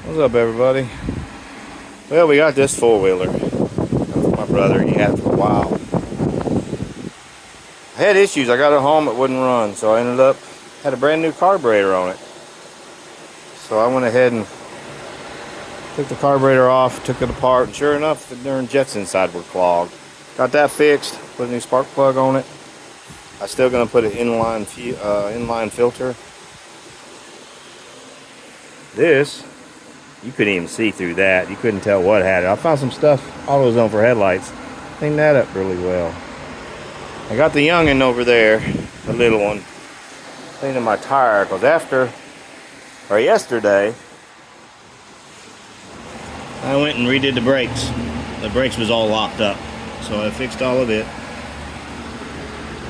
What's up, everybody? Well, we got this four-wheeler from my brother. He had it for a while. I had issues. I got it home, it wouldn't run, so I ended up had a brand new carburetor on it. So I went ahead and took the carburetor off, took it apart, and sure enough, the darn jets inside were clogged. Got that fixed. Put a new spark plug on it. I'm still gonna put an inline filter. This, you couldn't even see through that. You couldn't tell what had it. I found some stuff, AutoZone for headlights. Cleaned that up really well. I got the youngin' over there, the little one, cleaning my tire, because yesterday, I went and redid the brakes. The brakes was all locked up, so I fixed all of it.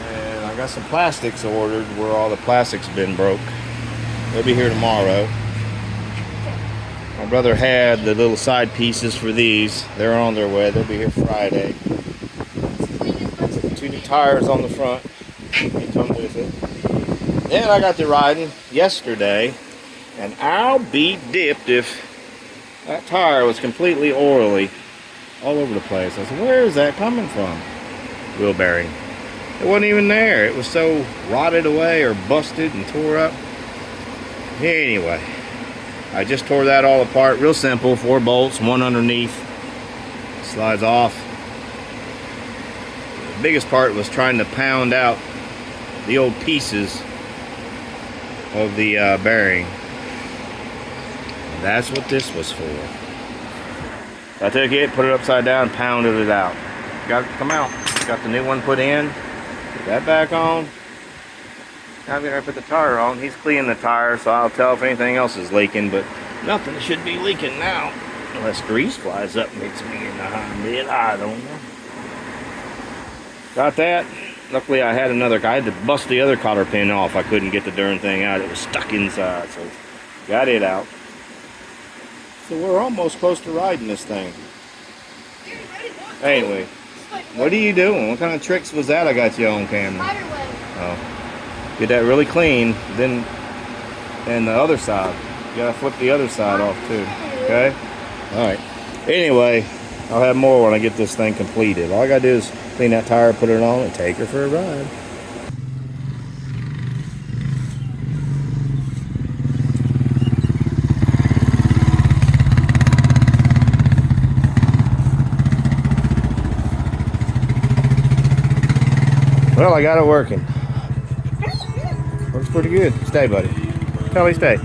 And I got some plastics ordered where all the plastics have been broke. They'll be here tomorrow. My brother had the little side pieces for these. They're on their way. They'll be here Friday. Two new tires on the front. They come with it. Then I got to riding yesterday, and I'll be dipped if that tire was completely oily all over the place. I said, where is that coming from? Wheel bearing. It wasn't even there. It was so rotted away or busted and tore up. Anyway, I just tore that all apart. Real simple. 4 bolts, one underneath. Slides off. The biggest part was trying to pound out the old pieces of the bearing. That's what this was for. I took it, put it upside down, pounded it out. Got it to come out. Got the new one put in. Put that back on. Now I'm gonna put the tire on. He's cleaning the tire, so I'll tell if anything else is leaking, but nothing should be leaking now. Unless grease flies up and hits me in the hind bit. I don't know. Got that. Luckily I had to bust the other cotter pin off. I couldn't get the darn thing out. It was stuck inside, so got it out. So we're almost close to riding this thing. Anyway, what are you doing? What kind of tricks was that I got you on camera? Oh. Get that really clean, then and the other side. You gotta flip the other side off too. Okay? Alright. Anyway, I'll have more when I get this thing completed. All I gotta do is clean that tire, put it on, and take her for a ride. Well, I got it working. Works pretty good. Stay, buddy. Kelly, stay.